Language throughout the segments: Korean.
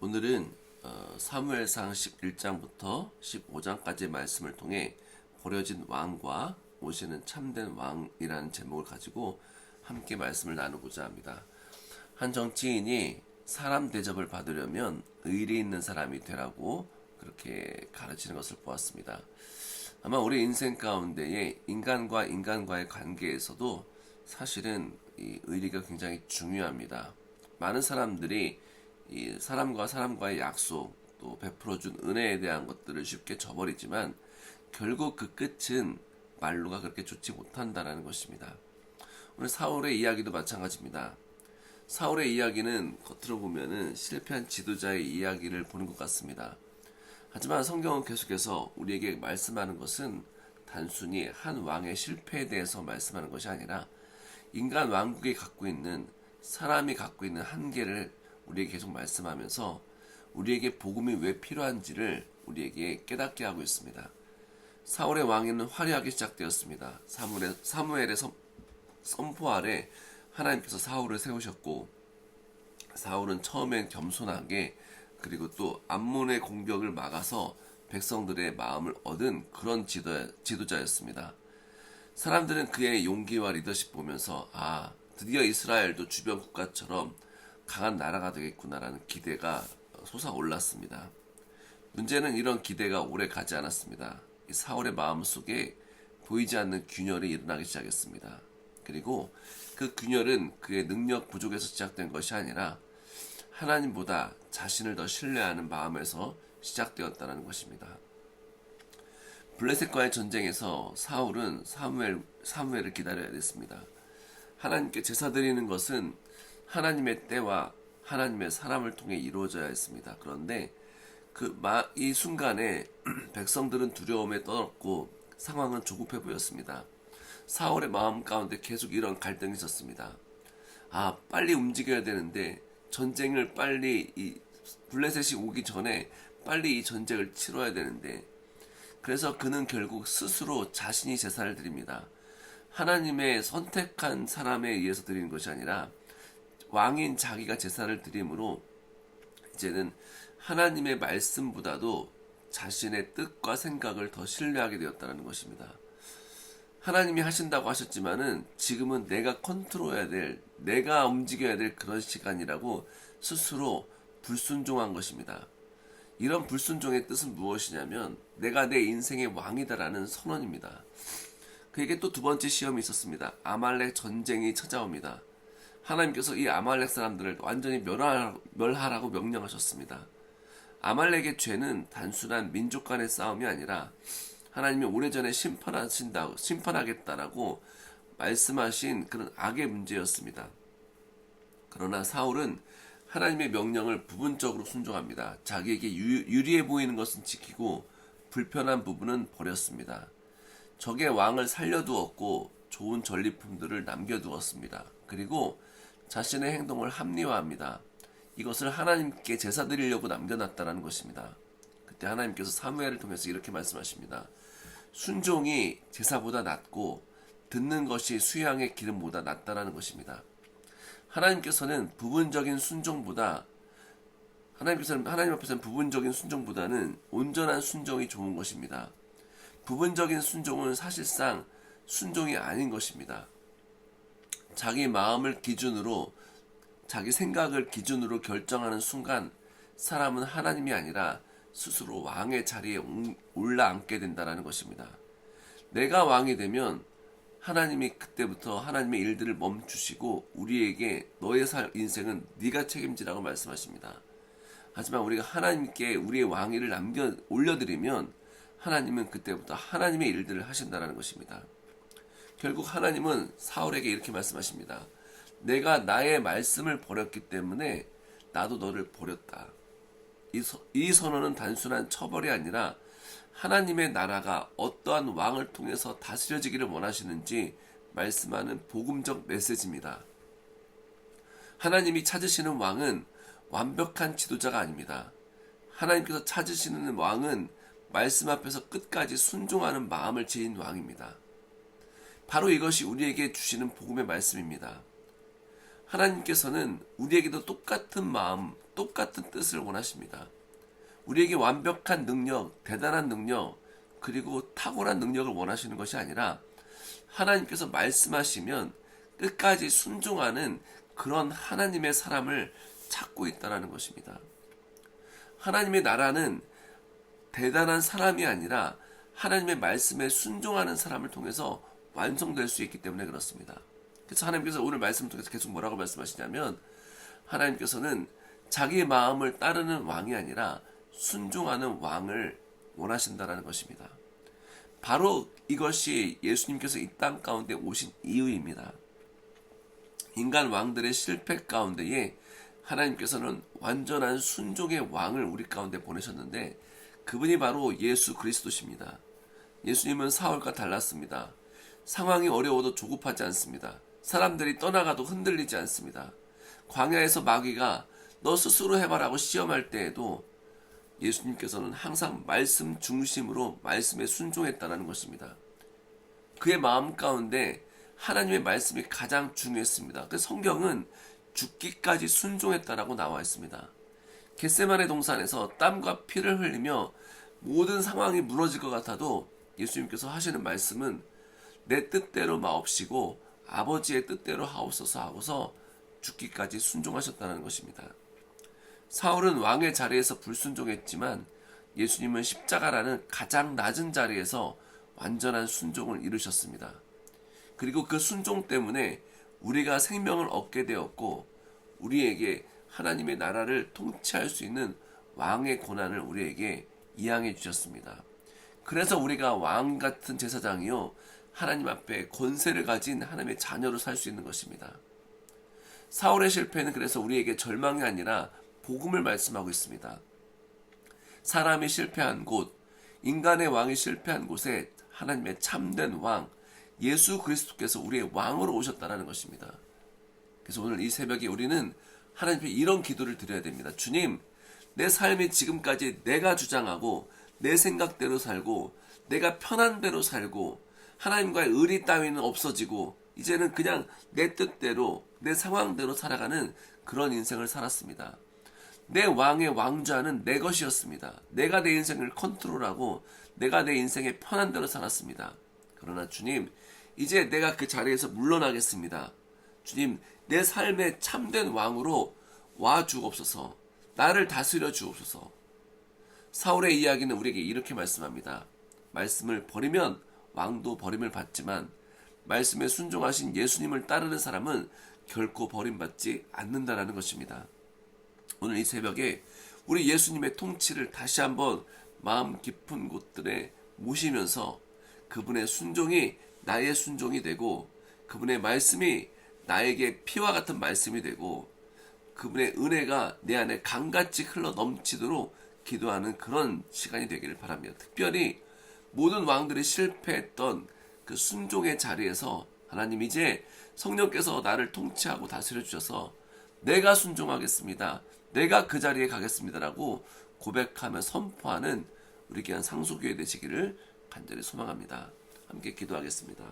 오늘은 사무엘상 11장부터 15장까지의 말씀을 통해 버려진 왕과 오시는 참된 왕이라는 제목을 가지고 함께 말씀을 나누고자 합니다. 한 정치인이 사람 대접을 받으려면 의리 있는 사람이 되라고 그렇게 가르치는 것을 보았습니다. 아마 우리 인생 가운데에 인간과 인간과의 관계에서도 사실은 이 의리가 굉장히 중요합니다. 많은 사람들이 이 사람과 사람과의 약속, 또 베풀어준 은혜에 대한 것들을 쉽게 저버리지만 결국 그 끝은 말로가 그렇게 좋지 못한다는 것입니다. 오늘 사울의 이야기도 마찬가지입니다. 사울의 이야기는 겉으로 보면은 실패한 지도자의 이야기를 보는 것 같습니다. 하지만 성경은 계속해서 우리에게 말씀하는 것은 단순히 한 왕의 실패에 대해서 말씀하는 것이 아니라 인간 왕국이 갖고 있는, 사람이 갖고 있는 한계를 우리에게 계속 말씀하면서 우리에게 복음이 왜 필요한지를 우리에게 깨닫게 하고 있습니다. 사울의 왕위는 화려하게 시작되었습니다. 사무엘의 선포 아래 하나님께서 사울을 세우셨고, 사울은 처음엔 겸손하게, 그리고 또 암몬의 공격을 막아서 백성들의 마음을 얻은 그런 지도자였습니다. 사람들은 그의 용기와 리더십 보면서 드디어 이스라엘도 주변 국가처럼 강한 나라가 되겠구나라는 기대가 솟아올랐습니다. 문제는 이런 기대가 오래 가지 않았습니다. 사울의 마음속에 보이지 않는 균열이 일어나기 시작했습니다. 그리고 그 균열은 그의 능력 부족에서 시작된 것이 아니라 하나님보다 자신을 더 신뢰하는 마음에서 시작되었다는 것입니다. 블레셋과의 전쟁에서 사울은 사무엘을 기다려야 됐습니다. 하나님께 제사 드리는 것은 하나님의 때와 하나님의 사람을 통해 이루어져야 했습니다. 그런데 이 순간에 백성들은 두려움에 떨었고 상황은 조급해 보였습니다. 사울의 마음 가운데 계속 이런 갈등이 있었습니다. 빨리 움직여야 되는데 전쟁을 빨리 블레셋이 오기 전에 빨리 이 전쟁을 치러야 되는데, 그래서 그는 결국 스스로 자신이 제사를 드립니다. 하나님의 선택한 사람에 의해서 드리는 것이 아니라 왕인 자기가 제사를 드림으로 이제는 하나님의 말씀보다도 자신의 뜻과 생각을 더 신뢰하게 되었다는 것입니다. 하나님이 하신다고 하셨지만은 지금은 내가 컨트롤해야 될, 내가 움직여야 될 그런 시간이라고 스스로 불순종한 것입니다. 이런 불순종의 뜻은 무엇이냐면 내가 내 인생의 왕이다라는 선언입니다. 그에게 또 두 번째 시험이 있었습니다. 아말렉 전쟁이 찾아옵니다. 하나님께서 이 아말렉 사람들을 완전히 멸하라고 명령하셨습니다. 아말렉의 죄는 단순한 민족 간의 싸움이 아니라 하나님이 오래전에 심판하겠다라고 말씀하신 그런 악의 문제였습니다. 그러나 사울은 하나님의 명령을 부분적으로 순종합니다. 자기에게 유리해 보이는 것은 지키고 불편한 부분은 버렸습니다. 적의 왕을 살려두었고 좋은 전리품들을 남겨두었습니다. 그리고 자신의 행동을 합리화합니다. 이것을 하나님께 제사 드리려고 남겨놨다는 것입니다. 그때 하나님께서 사무엘을 통해서 이렇게 말씀하십니다. 순종이 제사보다 낫고 듣는 것이 수양의 기름보다 낫다라는 것입니다. 하나님 앞에서는 부분적인 순종보다는 온전한 순종이 좋은 것입니다. 부분적인 순종은 사실상 순종이 아닌 것입니다. 자기 마음을 기준으로, 자기 생각을 기준으로 결정하는 순간 사람은 하나님이 아니라 스스로 왕의 자리에 올라앉게 된다는 것입니다. 내가 왕이 되면 하나님이 그때부터 하나님의 일들을 멈추시고 우리에게 너의 인생은 네가 책임지라고 말씀하십니다. 하지만 우리가 하나님께 우리의 왕위를 올려드리면 하나님은 그때부터 하나님의 일들을 하신다는 것입니다. 결국 하나님은 사울에게 이렇게 말씀하십니다. 내가 나의 말씀을 버렸기 때문에 나도 너를 버렸다. 이 선언은 단순한 처벌이 아니라 하나님의 나라가 어떠한 왕을 통해서 다스려지기를 원하시는지 말씀하는 복음적 메시지입니다. 하나님이 찾으시는 왕은 완벽한 지도자가 아닙니다. 하나님께서 찾으시는 왕은 말씀 앞에서 끝까지 순종하는 마음을 지닌 왕입니다. 바로 이것이 우리에게 주시는 복음의 말씀입니다. 하나님께서는 우리에게도 똑같은 마음, 똑같은 뜻을 원하십니다. 우리에게 완벽한 능력, 대단한 능력, 그리고 탁월한 능력을 원하시는 것이 아니라 하나님께서 말씀하시면 끝까지 순종하는 그런 하나님의 사람을 찾고 있다는 것입니다. 하나님의 나라는 대단한 사람이 아니라 하나님의 말씀에 순종하는 사람을 통해서 완성될 수 있기 때문에 그렇습니다. 그래서 하나님께서 오늘 말씀을 통해서 계속 뭐라고 말씀하시냐면 하나님께서는 자기 마음을 따르는 왕이 아니라 순종하는 왕을 원하신다는 것입니다. 바로 이것이 예수님께서 이 땅 가운데 오신 이유입니다. 인간 왕들의 실패 가운데에 하나님께서는 완전한 순종의 왕을 우리 가운데 보내셨는데 그분이 바로 예수 그리스도십니다. 예수님은 사울과 달랐습니다. 상황이 어려워도 조급하지 않습니다. 사람들이 떠나가도 흔들리지 않습니다. 광야에서 마귀가 너 스스로 해봐라고 시험할 때에도 예수님께서는 항상 말씀 중심으로 말씀에 순종했다는 것입니다. 그의 마음 가운데 하나님의 말씀이 가장 중요했습니다. 그래서 성경은 죽기까지 순종했다라고 나와 있습니다. 겟세마네 동산에서 땀과 피를 흘리며 모든 상황이 무너질 것 같아도 예수님께서 하시는 말씀은 내 뜻대로 마옵시고 아버지의 뜻대로 하옵소서 하고서 죽기까지 순종하셨다는 것입니다. 사울은 왕의 자리에서 불순종했지만 예수님은 십자가라는 가장 낮은 자리에서 완전한 순종을 이루셨습니다. 그리고 그 순종 때문에 우리가 생명을 얻게 되었고 우리에게 하나님의 나라를 통치할 수 있는 왕의 권한을 우리에게 이양해 주셨습니다. 그래서 우리가 왕 같은 제사장이요 하나님 앞에 권세를 가진 하나님의 자녀로 살 수 있는 것입니다. 사울의 실패는 그래서 우리에게 절망이 아니라 복음을 말씀하고 있습니다. 사람이 실패한 곳, 인간의 왕이 실패한 곳에 하나님의 참된 왕, 예수 그리스도께서 우리의 왕으로 오셨다는 것입니다. 그래서 오늘 이 새벽에 우리는 하나님께 이런 기도를 드려야 됩니다. 주님, 내 삶이 지금까지 내가 주장하고 내 생각대로 살고 내가 편한 대로 살고 하나님과의 의리 따위는 없어지고 이제는 그냥 내 뜻대로 내 상황대로 살아가는 그런 인생을 살았습니다. 내 왕의 왕좌는 내 것이었습니다. 내가 내 인생을 컨트롤하고 내가 내 인생의 편한 대로 살았습니다. 그러나 주님, 이제 내가 그 자리에서 물러나겠습니다. 주님, 내 삶의 참된 왕으로 와 주옵소서. 나를 다스려 주옵소서. 사울의 이야기는 우리에게 이렇게 말씀합니다. 말씀을 버리면 왕도 버림을 받지만 말씀에 순종하신 예수님을 따르는 사람은 결코 버림받지 않는다라는 것입니다. 오늘 이 새벽에 우리 예수님의 통치를 다시 한번 마음 깊은 곳들에 모시면서 그분의 순종이 나의 순종이 되고 그분의 말씀이 나에게 피와 같은 말씀이 되고 그분의 은혜가 내 안에 강같이 흘러 넘치도록 기도하는 그런 시간이 되기를 바랍니다. 특별히 모든 왕들이 실패했던 그 순종의 자리에서 하나님 이제 성령께서 나를 통치하고 다스려 주셔서 내가 순종하겠습니다. 내가 그 자리에 가겠습니다라고 고백하며 선포하는 우리 귀한 상소교회 되시기를 간절히 소망합니다. 함께 기도하겠습니다.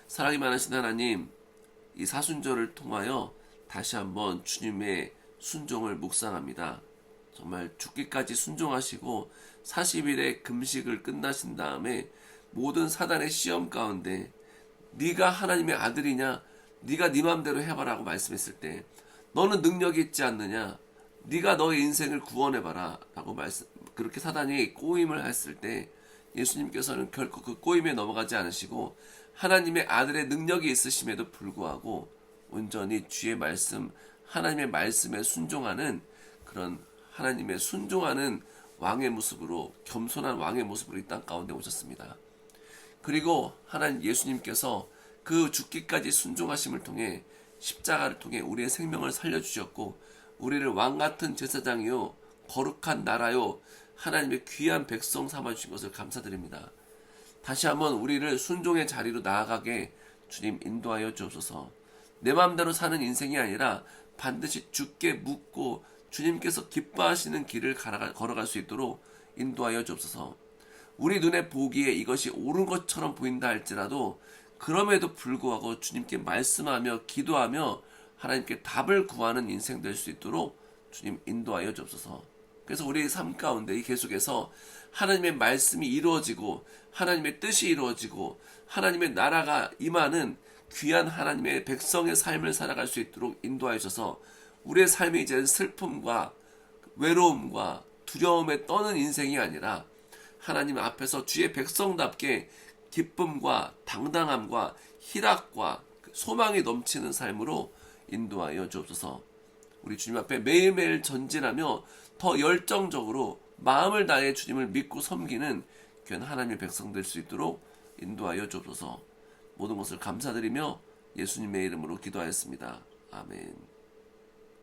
사랑이 많으신 하나님, 이 사순절을 통하여 다시 한번 주님의 순종을 묵상합니다. 정말 죽기까지 순종하시고 40일의 금식을 끝나신 다음에 모든 사단의 시험 가운데 네가 하나님의 아들이냐, 네가 네 맘대로 해봐라고 말씀했을 때 너는 능력이 있지 않느냐, 네가 너의 인생을 구원해봐라 라고 그렇게 사단이 꼬임을 했을 때 예수님께서는 결코 그 꼬임에 넘어가지 않으시고 하나님의 아들의 능력이 있으심에도 불구하고 온전히 주의 말씀, 하나님의 말씀에 순종하는 그런 하나님의 순종하는 왕의 모습으로, 겸손한 왕의 모습으로 이 땅 가운데 오셨습니다. 그리고 하나님 예수님께서 그 죽기까지 순종하심을 통해 십자가를 통해 우리의 생명을 살려주셨고 우리를 왕같은 제사장이요 거룩한 나라요 하나님의 귀한 백성 삼아주신 것을 감사드립니다. 다시 한번 우리를 순종의 자리로 나아가게 주님 인도하여 주옵소서. 내 마음대로 사는 인생이 아니라 반드시 주께 묻고 주님께서 기뻐하시는 길을 걸어갈 수 있도록 인도하여 주옵소서. 우리 눈에 보기에 이것이 옳은 것처럼 보인다 할지라도 그럼에도 불구하고 주님께 말씀하며 기도하며 하나님께 답을 구하는 인생 될 수 있도록 주님 인도하여 주옵소서. 그래서 우리의 삶 가운데 계속해서 하나님의 말씀이 이루어지고 하나님의 뜻이 이루어지고 하나님의 나라가 임하는 귀한 하나님의 백성의 삶을 살아갈 수 있도록 인도하여 주셔서 우리의 삶이 이제 슬픔과 외로움과 두려움에 떠는 인생이 아니라 하나님 앞에서 주의 백성답게 기쁨과 당당함과 희락과 소망이 넘치는 삶으로 인도하여 주옵소서. 우리 주님 앞에 매일매일 전진하며 더 열정적으로 마음을 다해 주님을 믿고 섬기는 귀한 하나님의 백성 될 수 있도록 인도하여 주옵소서. 모든 것을 감사드리며 예수님의 이름으로 기도하였습니다. 아멘.